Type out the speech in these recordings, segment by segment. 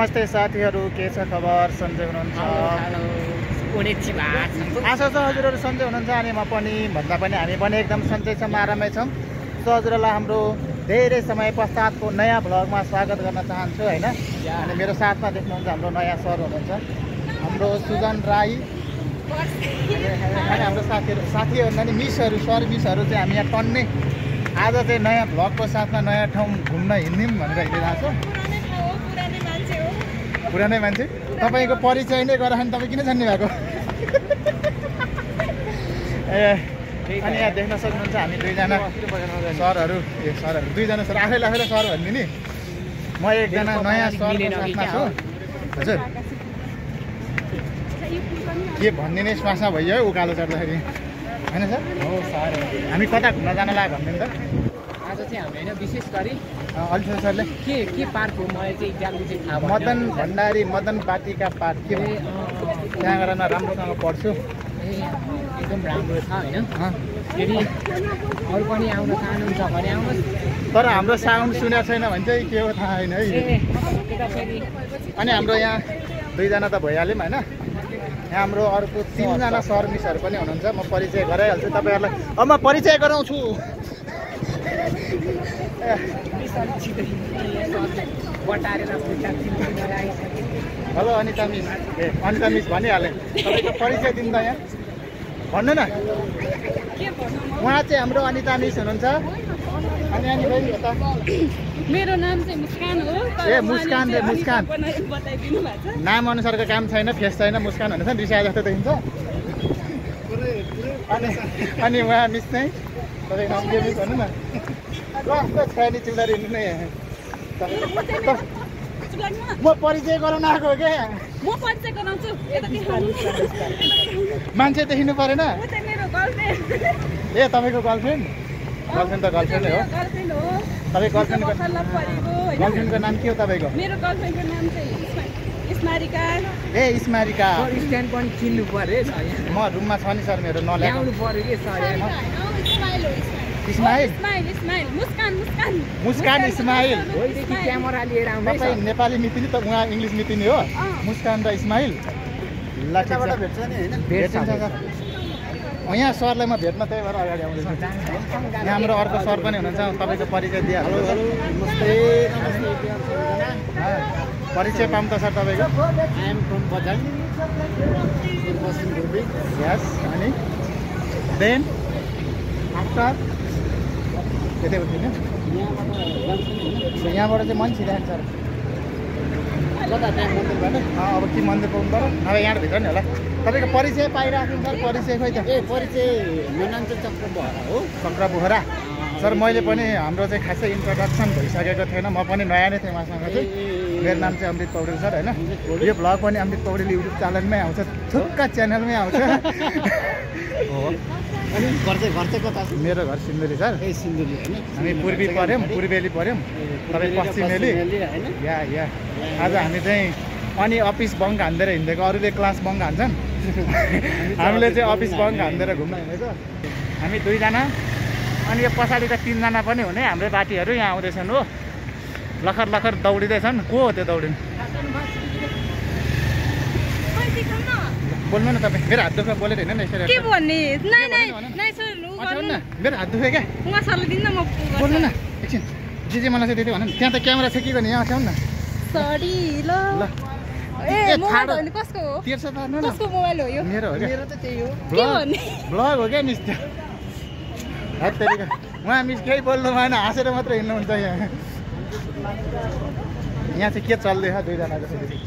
नमस्ते साथीहरू, के छ खबर? सन्चै हुनुहुन्छ? आशा छ हजुरहरू सन्चै हुनुहुन्छ अनि म पनि भन्दा पनि हामी पनि एकदम सन्चै छौँ, आरामै छौँ। सो हजुरहरूलाई हाम्रो धेरै समय पश्चातको नयाँ भ्लगमा स्वागत गर्न चाहन्छु हैन। अनि मेरो साथमा देख्नुहुन्छ हाम्रो नयाँ सर हुनुहुन्छ, हाम्रो सुजन राई अनि हाम्रो साथीहरू नि मिसहरू, सर मिसहरू चाहिँ हामी यहाँ टन्ने आज चाहिँ नयाँ भ्लगको साथमा नयाँ ठाउँ घुम्न हिँड्यौँ भनेर हिँडिरहेको छौँ। पुरानै मान्छे तपाईँको परिचय नै गरायो नि, तपाईँ किन जान्ने भएको? अनि यहाँ देख्न सक्नुहुन्छ हामी दुईजना सरहरू, दुईजना सर आफैले सर भन्ने नि, म एकजना नयाँ सरको साथमा छु। हजुर के भन्ने नै श्वासा भइयो है उकालो चढ्दाखेरि होइन सर? हो सर। हामी कता घुम्न जान लाग्यो भन्ने त आज चाहिँ हामी होइन विशेष गरी अल्छा सरले के पार्क हो मलाई चाहिँ एक्ज्याक्टली चाहिँ थाहा भएन। मदन भण्डारी मदन बाटिका पार्क के हो? त्यहाँ गएर न राम्रोसँग पढ्छु। एकदम राम्रो छ होइन। फेरि अरू पनि आउन चाहनुहुन्छ भने आउनुहोस्, तर हाम्रो साउन्ड सुनेको छैन भने चाहिँ के हो थाहा छैन है। अनि हाम्रो यहाँ दुईजना त भइहाल्यौँ होइन। यहाँ हाम्रो अर्को तिनजना सर मिसहरू पनि हुनुहुन्छ, म परिचय गराइहाल्छु तपाईँहरूलाई। अब म परिचय गराउँछु। Hello Anita miss, Anita miss भनिहालेँ। तपाईँको परिचय दिनु त यहाँ भन्नु न। उहाँ चाहिँ हाम्रो अनिता मिस हुनुहुन्छ। अनि अनि बहिनी हो त? मेरो नाम चाहिँ मुस्कान हो। ए मुस्कान रे मुस्कान, नाम अनुसारको काम छैन, फेस छैन, मुस्कान हुनेछ नि, रिसाए जस्तो देखिन्छ। अनि उहाँ मिस चाहिँ तपाईँको नाम के मिस भन्नु न? कस्तो छ्यानी चिल्दारी हिँड्नु नै। म परिचय गराउन आएको हो क्या। म परिचय गराउँछु। मान्छे देखिनु परेन? ए तपाईँको गर्लफ्रेन्ड? गर्लफ्रेन्ड त गर्लफ्रेन्डै हो। तपाईँ गर्लफ्रेन्डको नाम के हो तपाईँको? मेरो गर्लफ्रेन्डको नाम चाहिँ स्मारिका। ए स्मारिका। स्ट्यान्ड पनि किन्नु पर्यो म रुममा छ नि सर, मेरो ल्याउनु पर्यो कि सर। इस्माइल मुस्कान इस्माइल। भोलिदेखि क्यामेरा लिएर आउँदै तपाईँ नेपाली मितिनी त उहाँ इङ्ग्लिस मितिनी हो? मुस्कान र इस्माइल। ल ठिक छ, भेट्छ सर। यहाँ सरलाई म भेट्न त्यही भएर अगाडि आउँदैछु। यहाँ हाम्रो अर्को सर पनि हुनुहुन्छ, तपाईँको परिचय दिइहाल्नु। परिचय पाऊँ त सर तपाईँको? यस। अनि देन आफ्टर त्यतै हो किन? यहाँबाट चाहिँ मान्छे देखान्छ सर। कता त्यहाँ मन्दिरबाट? अब के मन्दिर पाउनु पऱ्यो नभए यहाँभित्र नि होला। तपाईँको परिचय पाइरहेको सर? परिचय खोइ त? ए परिचय मेरो नाम चाहिँ चक्र बोहरा हो। चक्र बोहरा सर। मैले पनि हाम्रो चाहिँ खासै इन्ट्रोडक्सन भइसकेको थिएन, म पनि नयाँ नै थिएँ उहाँसँग चाहिँ। मेरो नाम चाहिँ अमृत पौडेल सर होइन। यो भ्लग पनि अमृत पौडेल युट्युब च्यानलमै आउँछ, थुक्का च्यानलमै आउँछ। हो। अनि घर चाहिँ कता? मेरो घर सिन्धुली सर। ए सिन्धुली होइन। हामी पूर्वी पऱ्यौँ, पूर्वेली पऱ्यौँ, तपाईँ पश्चिमेली। या या आज हामी चाहिँ अनि अफिस बङ्क हान्देर हिँडेको, अरूले क्लास बङ्क हान्छन्, हामीले चाहिँ अफिस बङ्क हान्देर घुम्न हिँडेको। हामी दुईजना अनि यो पछाडि त तिनजना पनि हुने हाम्रै पार्टीहरू यहाँ आउँदैछन् हो। लखर लखर दौडिँदैछन्। को हो त्यो दौडिनु? बोल्नु न तपाईँ। मेरो हात दुख्यो बोलेर होइन नि यसरी। के भन्ने? मेरो हात दुख्यो क्या। बोल्नु न एकछिन। जे मलाई चाहिँ त्यति भन न। त्यहाँ त क्यामेरा छ के गर्ने? यहाँ आउनु न। सरी ल। ए मोबाइल हो नि? कसको हो? तेर्छ त न। कसको मोबाइल हो यो? मेरो हो क्या। मेरो त त्यही हो। ब्लग हो क्या मिस त्यो। हात तेरिका उहाँ मिस केही बोल्नु भएन, हाँसेर मात्रै हिँड्नुहुन्छ यहाँ। यहाँ चाहिँ के चल्दैछ दुईजनाको चाहिँ?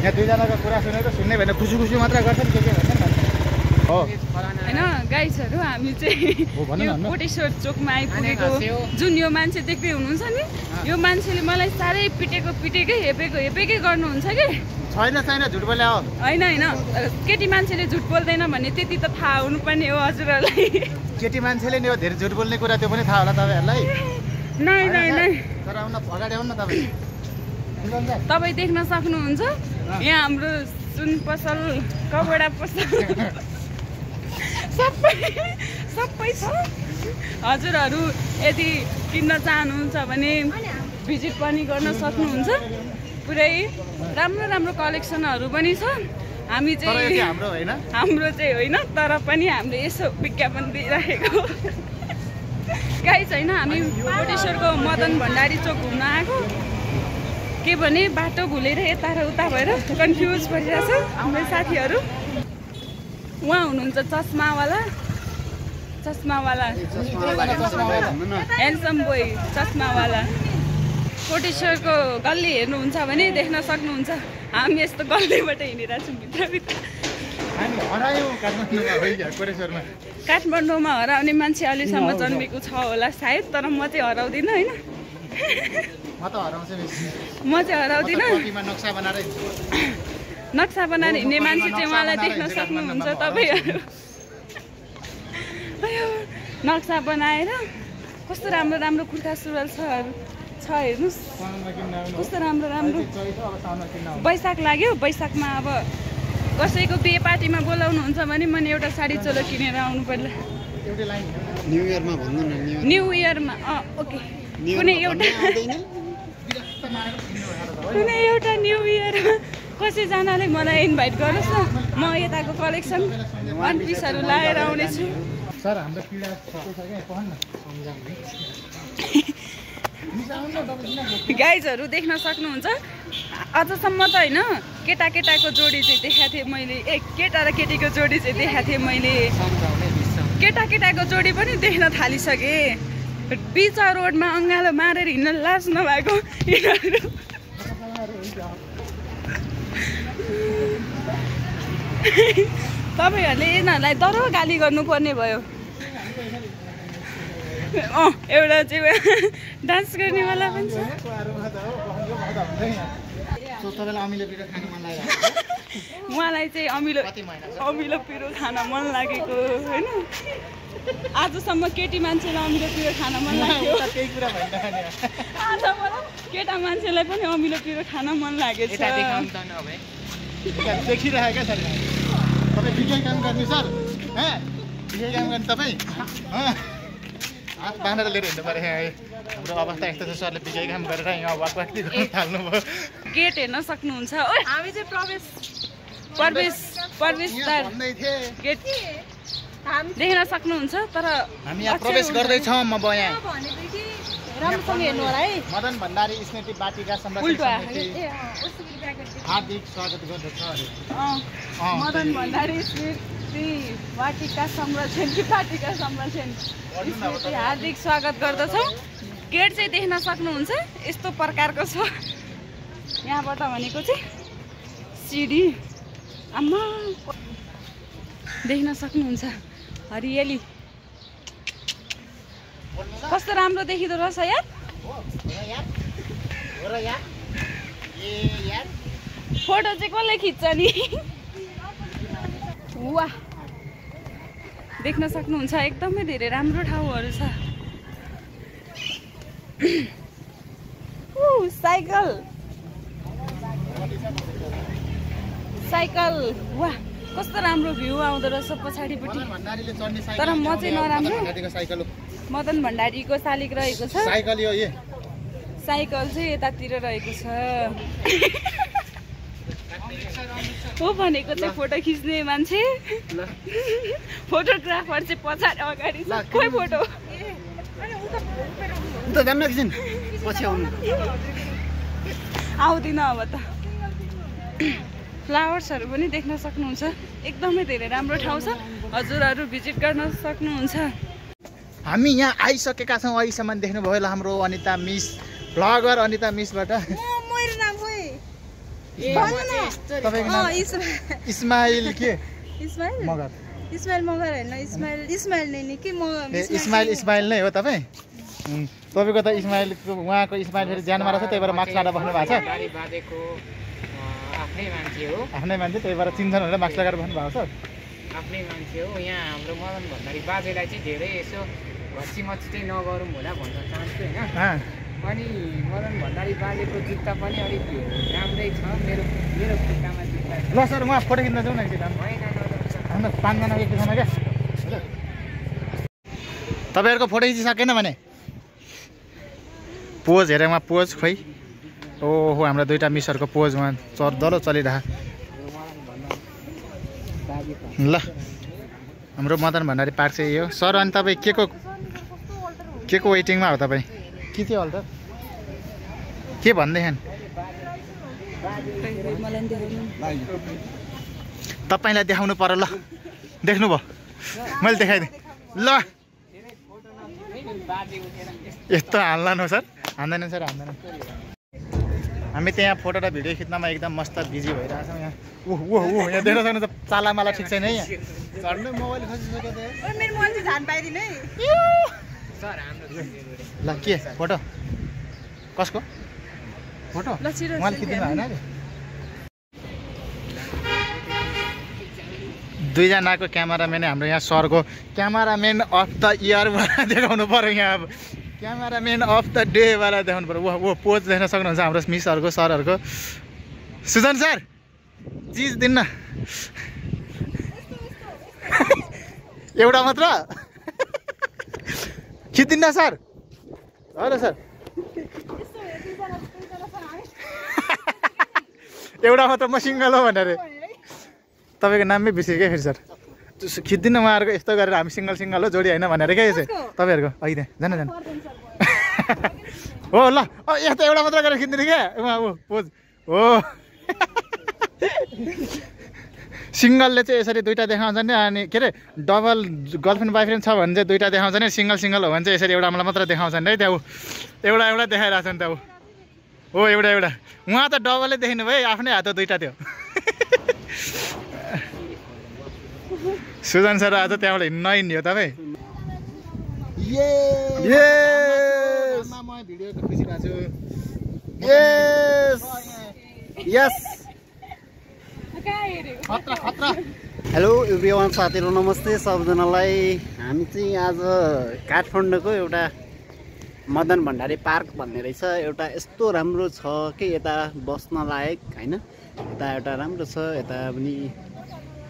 यहाँ दुईजनाको कुरा सुनेर सुन्ने भएन, खुसी खुसी मात्र गर्छन् के भन्छ हो होइन गाइसहरू। हामी चाहिँ यो कोटेश्वर चोकमा आइपुगेको। जुन यो मान्छे देख्दै हुनुहुन्छ नि, यो मान्छेले मलाई साह्रै पिटेकै हेपेकै गर्नुहुन्छ कि छैन झुट बोले हो। होइन केटी मान्छेले झुट बोल्दैन भन्ने त्यति त थाहा हुनुपर्ने हो हजुरहरूलाई। केटी मान्छेले नि हो धेरै झुट बोल्ने कुरा, त्यो पनि थाहा होला तपाईँहरूलाई। नै तर आउन अगाडि आउनु न तपाईँ। तपाईँ देख्न सक्नुहुन्छ यहाँ हाम्रो सुन पसल, कपडा पसल सबै छ। हजुरहरू यदि किन्न चाहनुहुन्छ भने भिजिट पनि गर्न सक्नुहुन्छ। पुरै राम्रो राम्रो कलेक्सनहरू पनि छ। हामी चाहिँ हाम्रो चाहिँ होइन, तर पनि हामीले यसो विज्ञापन दिइराखेको गाइस होइन। हामी कोटेश्वरको मदन भण्डारी चोक घुम्न आएको, के भने बाटो भुलेर यता र उता भएर कन्फ्युज भइरहेछ हाम्रो साथीहरू। उहाँ हुनुहुन्छ चस्मावाला ह्यान्डसम बोय चस्मावाला। कोटेश्वरको गल्ली हेर्नुहुन्छ भने देख्न सक्नुहुन्छ हामी यस्तो गल्लीबाट हिँडिरहेको छौँ भित्रभित्र। काठमाडौँमा हराउने मान्छे अहिलेसम्म जन्मेको छ होला सायद, तर म चाहिँ हराउँदिनँ होइन। म चाहिँ हराउँदिनँ। नक्सा बनाएर हिँड्ने मान्छे चाहिँ उहाँलाई देख्न सक्नुहुन्छ तपाईँहरू। नक्सा बनाएर कस्तो राम्रो राम्रो कुर्ता सुरुवाल छ हेर्नुहोस्, कस्तो राम्रो राम्रो। वैशाख लाग्यो, वैशाखमा अब कसैको बिहे पार्टीमा बोलाउनुहुन्छ भने मैले एउटा साडी चोलो किनेर आउनु पर्ला। न्यु इयरमा ओके। कुनै एउटा न्यु इयरमा कसैजनाले मलाई इन्भाइट गर्नुहोस् न, म यताको कलेक्सन वान पिसहरू लाएर आउनेछु। गाइजहरू देख्न सक्नुहुन्छ अझसम्म त होइन, केटाकेटाको जोडी चाहिँ देखाएको थिएँ मैले, केटा र केटीको जोडी चाहिँ देखाएको थिएँ मैले। केटाकेटाको जोडी पनि देख्न थालिसकेँ। बिचा रोडमा अँगालो मारेर हिँड्न लाज नभएको यिनीहरू। तपाईँहरूले यिनीहरूलाई डर गाली गर्नुपर्ने भयो। एउटा चाहिँ डान्स गर्नेवाला पनि छ। उहाँलाई चाहिँ अमिलो पिरो खान मन लागेको होइन। आजसम्म केटी मान्छेलाई अमिलो पिरो खान मन लाग्यो, आज मलाई केटा मान्छेलाई पनि अमिलो पिरो खान मन लागेको छ। देखिरहेको छ तपाईँ बिजय काम गर्नु सर, बिजय काम गर्नु तपाईँ हात बाँधेर लिएर हिँड्नु पऱ्यो। हाम्रो अवस्था यस्तो छ, सरले बिजय काम गरेर यहाँ वाकवाक्ती गर्न थाल्नुभयो। गेट हेर्न सक्नुहुन्छ। हामी चाहिँ प्रवेश गेट देख्न सक्नुहुन्छ। तर हामी यहाँ प्रवेश गर्दैछौँ। म यहाँ राम्रोसँग हेर्नु होला है। मदन भण्डारी स्मृति वाटिका संरक्षण समिति हार्दिक स्वागत गर्दछ। मदन भण्डारी स्मृति वाटिका संरक्षण हार्दिक स्वागत गर्दछौँ। गेट चाहिँ देख्न सक्नुहुन्छ यस्तो प्रकारको छ। यहाँबाट भनेको चाहिँ सिडी आमा देख्न सक्नुहुन्छ। हरियाली कस्तो राम्रो देखिँदो रहेछ यार। फोटो चाहिँ कसले खिच्छ नि। वाह देख्न सक्नुहुन्छ एकदमै धेरै राम्रो ठाउँहरू छ। साइकल वाह कस्तो राम्रो भ्यू आउँदो रहेछ पछाडिपट्टि। तर म चाहिँ नराम्रो। मदन भण्डारीको शालिग रहेको छ। साइकल चाहिँ यतातिर रहेको छ। हो भनेको चाहिँ फोटो खिच्ने मान्छे, फोटोग्राफर चाहिँ पछाडि अगाडि छ। खोइ फोटो आउँदिन अब त। फ्लावर्सहरू पनि देख्न सक्नुहुन्छ। एकदमै धेरै राम्रो ठाउँ छ, हजुरहरू भिजिट गर्न सक्नुहुन्छ। हामी यहाँ आइसकेका छौँ। अहिलेसम्म देख्नुभयो होला हाम्रो अनिता मिस ब्लगर अनिता मिसबाट। तपाईँको नाम इस्माइल के मगर? इस्माइल मगर होइन, इस्माइल नै नि के म इस्माइल नै हो तपाईँ? तपाईँको त इस्माइलको उहाँको इस्माइल फेरि ज्यानमा रहेछ, त्यही भएर मास्क लगाएर बस्नु भएको छ। आफ्नै मान्छे त्यही भएर चिन्छन् भनेर मास्क लगाएर बस्नु भएको छ। आफ्नै मान्छे हो। यहाँ हाम्रो मदन भण्डारी बाजेलाई चाहिँ धेरै यसो घच्ची-मच्ची चाहिँ नगरौँ होला भन्न चाहन्छु होइन। अनि मदन भण्डारी बाजेको जुत्ता पनि अलिक राम्रै छ। मेरो खुट्टामा जुत्ता ल सर उहाँ फोटो खिच्न जाउँ न एकछिन। हाम्रो 5 जना एकैछिनमा क्या। तपाईँहरूको फोटो खिचिसकेन भने पोज हेरेमा पोज खोइ ओहो हाम्रो दुईटा मिसहरूको पोजमा चर्दलो चलिरह ल हाम्रो मदन भण्डारी पार्क चाहिँ यो सर अनि तपाईँ के को वेटिङमा हो तपाईँ के थियो हल त के भन्दैछन् तपाईँलाई देखाउनु पर्यो ल देख्नुभयो मैले देखाइदिएँ ल यस्तो हाल्दैन हो सर हान्दैन सर हान्दैन हामी त्यहाँ फोटो र भिडियो खिच्नमा एकदम मस्त बिजी भइरहेको छौँ यहाँ ऊ यहाँ देख्न सक्नुहुन्छ चालामाला ठिक छैन है यहाँ झन्डै मोबाइल खसिसक्यो ल के फोटो कसको फोटो उहाँले खिच्दिनु भएन अरे दुईजनाको क्यामेराम्यान हाम्रो यहाँ सरको क्यामेराम्यान अफ द इयरवाला देखाउनु पर्यो यहाँ अब क्यामेराम्यान अफ द डेवाला देखाउनु पर्यो वो पोज देख्न सक्नुहुन्छ हाम्रो मिसहरूको सरहरूको सुजन सर चिज दिन्न एउटा मात्र खिच्दिन्न सर होइन सर एउटा मात्र म सिङ्गल हो भनेर तपाईँको नाममै बिर्सेँ क्या फेरि सर खिच्दिनँ उहाँहरूको यस्तो गरेर हामी सिङ्गल हो जोडी होइन भनेर क्या यसो तपाईँहरूको अहिले जान हो ल यस्तो एउटा मात्र गरेर खिच्दिनँ क्या उहाँ ऊ पोज हो सिङ्गलले चाहिँ यसरी दुईवटा देखाउँछ नि अनि के अरे डबल गर्लफ्रेन्ड बोयफ्रेन्ड छ भने चाहिँ दुईवटा देखाउँछ नि सिङ्गल हो भने चाहिँ यसरी एउटा मलाई मात्र देखाउँछन् है त्यहाँ एउटा देखाइरहेको छ नि त्यहाँ हो एउटा उहाँ त डबलै देखिनु भयो आफ्नै हात दुईवटा थियो सुजन सर आज त्यहाँबाट हिँड्न हिँड्यो तपाईँ हेलो एभ्रिवान साथीहरू नमस्ते सबजनालाई हामी चाहिँ आज काठमाडौँको एउटा मदन भण्डारी पार्क भन्ने रहेछ एउटा यस्तो राम्रो छ कि यता बस्न लायक होइन यता एउटा राम्रो छ यता पनि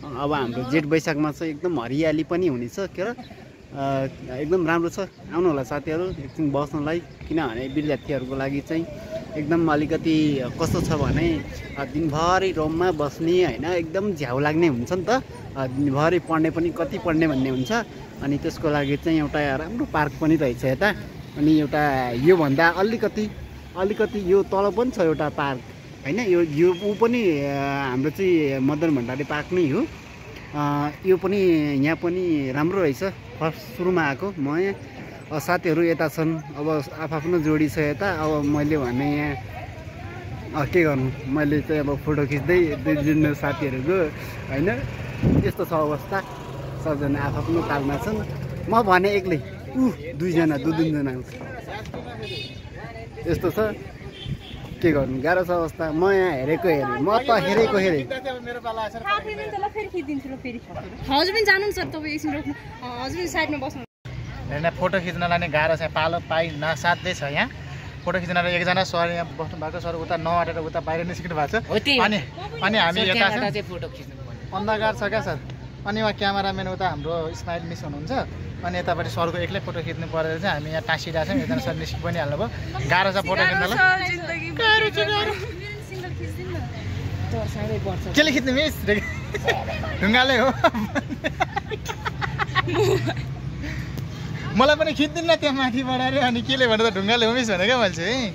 अब हाम्रो जेठ वैशाखमा चाहिँ एकदम हरियाली पनि हुनेछ के र एकदम राम्रो छ आउनु होला साथीहरू एकछिन बस्नलाई किनभने विद्यार्थीहरूको लागि चाहिँ एकदम अलिकति कस्तो छ भने दिनभरि रुममा बस्ने होइन एकदम झ्याउ लाग्ने हुन्छ नि त दिनभरि पढ्ने पनि कति पढ्ने भन्ने हुन्छ अनि त्यसको लागि चाहिँ एउटा राम्रो पार्क पनि रहेछ यता अनि एउटा योभन्दा अलिकति यो तल पनि छ एउटा पार्क होइन यो ऊ पनि हाम्रो चाहिँ मदन भण्डारी पार्क नै हो यो पनि यहाँ पनि राम्रो रहेछ फर्स्ट सुरुमा आएको म यहाँ साथीहरू यता छन् अब आफ्नो जोडी छ यता अब मैले भने यहाँ के गर्नु मैले चाहिँ अब फोटो खिच्दै दुईजना साथीहरूको होइन यस्तो छ अवस्था सबजना आफ्नो तालमा छन् म भने एक्लै दुईजना दुईजना यस्तो छ के गर्नु गाह्रो छ अवस्था म यहाँ हेरेको म त हेरेको हजुर पनि जानु सर तपाईँ एकछिन रोक्नु हजुर पनि साइडमा बस्नु हेर्न फोटो खिच्नलाई नै गाह्रो छ पालो पाइ नसाध्दै छ यहाँ फोटो खिच्नलाई एकजना सर यहाँ बस्नु भएको सर उता नअटेर उता बाहिर निस्किनु भएको छ अनि हामी यता अन्धकार छ क्या सर अनि उहाँ क्यामेराम्यान उता हाम्रो स्माइल मिस हुनुहुन्छ अनि यतापट्टि सरको एक्लै फोटो खिच्नु परेर चाहिँ हामी यहाँ टाँसिरहेको छौँ एकजना सर निस्कि पनि हाल्नुभयो गाह्रो छ फोटो खिच्नलाई केले खिच्नु मिस ढुङ्गाले हो मलाई पनि खिच्दिनँ त्यहाँ माथिबाट अरे अनि केले भने त ढुङ्गाले हो मिस भने क्या मैले चाहिँ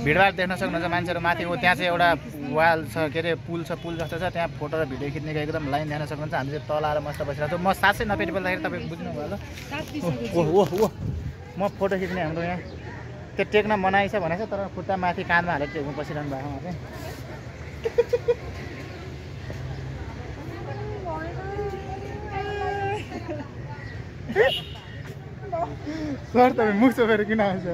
भिडभाड देख्न सक्नुहुन्छ मान्छेहरू माथि हो त्यहाँ चाहिँ एउटा वाल छ के अरे पुल जस्तो छ त्यहाँ फोटो र भिडियो खिच्नेको एकदम लाइन देख्न सक्नुहुन्छ हामी चाहिँ तल आएर मस्त बसिरहेको छु म साँच्चै नपेटी बोल्दाखेरि तपाईँ बुझ्नुभयो ल ओहो म फोटो खिच्ने हाम्रो यहाँ त्यो टेक्न मनाइ छ भनेको छ तर खुट्टा माथि काँधमा हालेर टेक्नु बसिरहनु भएको चाहिँ सर तपाईँ मुख चोपेर किन आउँछ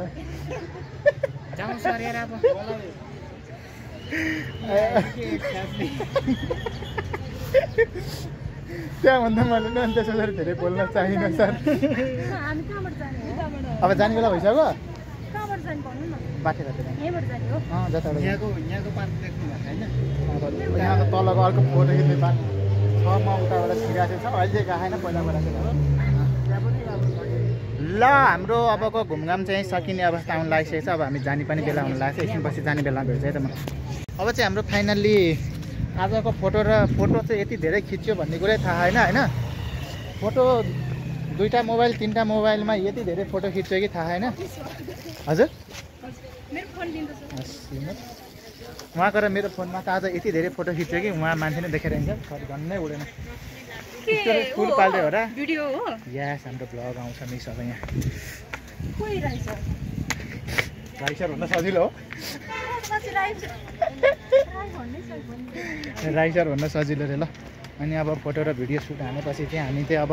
त्यहाँभन्दा मैले नि त्यसो गरी धेरै बोल्न चाहिनँ सर अब जाने बेला भइसक्यो बाटो यहाँ त तलको अर्को फोटो खिच्ने बाटो छ म उताबाट छिराएको छ अहिले चाहिँ गएको छैन पहिला ल हाम्रो अबको घुमघाम चाहिँ सकिने अवस्था आउनु लागिसकेको छ। अब हामी जाने पनि बेला हुनु लाग्छ। एकछिनपछि जाने बेला भेट्छ है त म। अब चाहिँ हाम्रो फाइनल्ली आजको फोटो चाहिँ यति धेरै खिच्यो भन्ने कुरै थाहा होइन होइन। फोटो 2टा मोबाइल 3टा मोबाइलमा यति धेरै फोटो खिच्यो कि थाहा होइन। हजुर उहाँको र मेरो फोनमा त आज यति धेरै फोटो खिच्यो कि उहाँ मान्छे नै देखेर हिँड्छ। झन्नै उडेन फुल पाल्दै हो र भिडियो हो। यस हाम्रो ब्लग आउँछ मिस अब यहाँ। राइसर भन्न सजिलो हो। राइसर भन्न सजिलो रे ल। अनि अब फोटो र भिडियो सुट हानेपछि चाहिँ हामी चाहिँ अब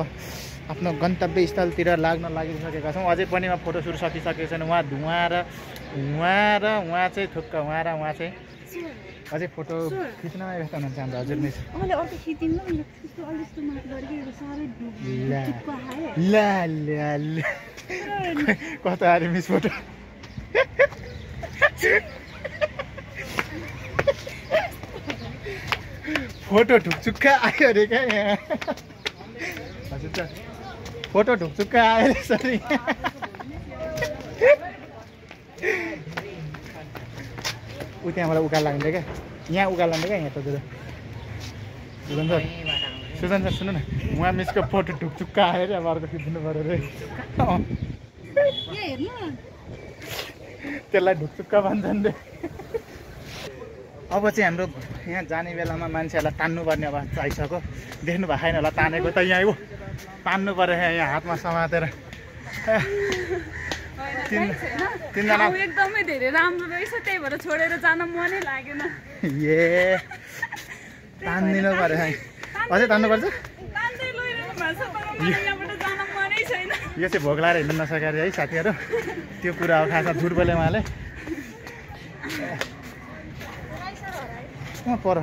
आफ्नो गन्तव्य स्थलतिर लाग्न लागिसकेका छौँ। अझै पनि फोटो सुट सकिसकेको छैन। उहाँ चाहिँ थुक्क उहाँ चाहिँ अझै फोटो खिच्नमा व्यस्त हुनुहुन्छ हाम्रो हजुर मिस। कस्तो आयो मिस फोटो? फोटो ढुकचुक्का आयो अरे क्या यहाँ। हजुर त फोटो ढुकचुक्का आयो अरे सरी। ऊ त्यहाँबाट उकाल लाग्ने क्या यहाँ उकाल लाग्ने क्या यहाँ त सुजन सर सुन्नु न उहाँ मिसको फोटो ढुकचुक्का आयो अरे। अब अर्को खिच्नु पऱ्यो अरे। त्यसलाई ढुकचुक्का भन्छन् रे। अब चाहिँ हाम्रो यहाँ जाने बेलामा मान्छेहरूलाई तान्नुपर्ने अवस्था आइसक्यो। देख्नु भएको छैन होला तानेको त यहाँ हो। तान्नु पऱ्यो यहाँ हातमा समातेर। तिनजना एकदमै धेरै राम्रो रहेछ त्यही भएर छोडेर जान मनै लागेन। ए तान्दिनु पऱ्यो अझै तान्नुपर्छ। यो चाहिँ भोग लाएर हिँड्नु नसकेर है साथीहरू। त्यो कुरा हो खासमा झुट बोले उहाँले। पर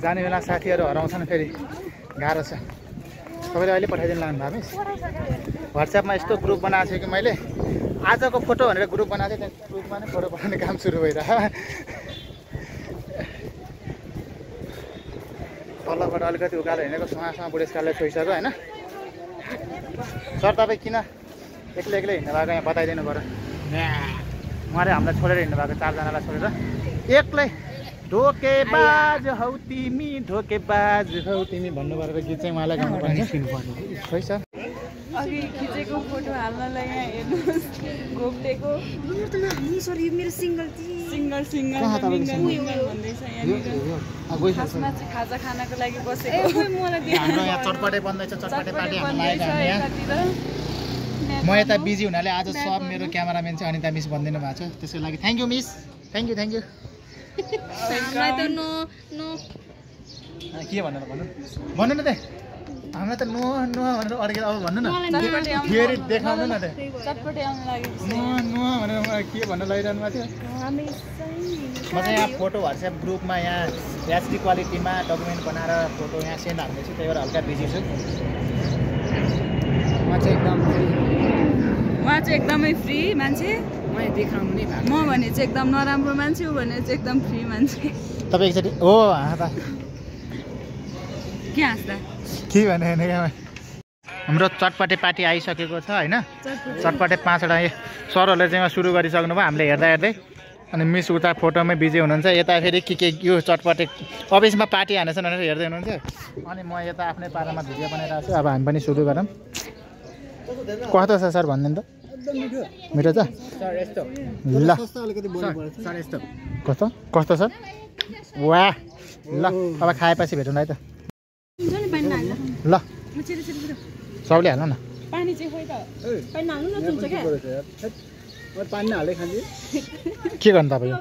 जाने बेला साथीहरू हराउँछन् फेरि गाह्रो छ। तपाईँले अहिले पठाइदिनु लाग्नु भएको मिस? वाट्सएपमा यस्तो ग्रुप बनाएको छु कि मैले आजको फोटो भनेर ग्रुप बनाएको थिएँ। त्यहाँ ग्रुपमा नै फोटो पठाउने काम सुरु भइरह। तलबाट अलिकति उकालो हिँडेको सँगसँग बुढेसकालले छोइसक्यो होइन। सर तपाईँ किन एक्लै हिँड्नु भएको यहाँ बताइदिनु पऱ्यो। उहाँले हामीलाई छोडेर हिँड्नु भएको 4जनालाई छोडेर एक्लै। ढोकेबाज हौ तिमी ढोकेबाज हौ तिमी भन्नुभएको गीत चाहिँ उहाँलाई गाउनुपर्ने खै सर। अघि खिचेको फोटो हाल्नलाई यहाँ हेर्नुहोस् घोप्टेको मेरो सिङ्गल भन्दैछ यहाँनिर। खासमा चाहिँ खाजा खानको लागि बसेको। हाम्रो यहाँ चटपटे बन्दैछ। चटपटे पार्टी हाम्रो लागेको म यता बिजी हुनाले आज सब मेरो क्यामेराम्यान चाहिँ अनिता मिस भनिदिनु भएको छ। त्यसको लागि thank you miss. Thank you के भनेर भन्नु न त हामीलाई त नो भनेर अड्केर अब भन्नु न फेरि देखाउनु न त नो भनेर के भन्न लागिरहनु भएको थियो। म चाहिँ यहाँ फोटो वाट्सएप ग्रुपमा यहाँ एचडी क्वालिटीमा डकुमेन्ट बनाएर फोटो यहाँ सेन्ड हाल्दैछु। त्यही भएर हल्का बिजी छु। म चाहिँ एकदमै फ्री मान्छे। देखाउनु नै भएको। म भने चाहिँ एकदम नराम्रो मान्छे हो भने चाहिँ एकदम फ्री मान्छे। तपाईँ एकचोटि हो हाँस्दा के हाँस्दा के भने हाम्रो चटपटे पार्टी आइसकेको छ होइन। चटपटे 5वटा सरहरूले चाहिँ सुरु गरिसक्नु भयो हामीले हेर्दा हेर्दै। अनि मिस उता फोटोमै बिजी हुनुहुन्छ। यता फेरि के यो चटपटे अफिसमा पार्टी हानेछन् भनेर हेर्दै हुनुहुन्छ। अनि म यता आफ्नै पारामा भिडियो बनाइरहेको छु। अब हामी पनि सुरु गरौँ। कस्तो छ सर भनिदिनु त? मिठो छ ल। कस्तो सर? वाह ल अब खाएपछि भेटौँ है त। ल सबले हाल्नु न। पानी चाहिँ खोइ त पानी हाल्नु न चुल्छ क्या। पानी हाले खान्छ के गर्नु तपाईँ?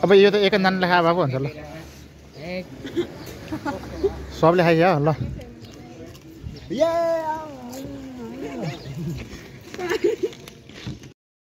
अब यो त एकजनाले खाए भएको हुन्छ ल। सबले खाइयो ल।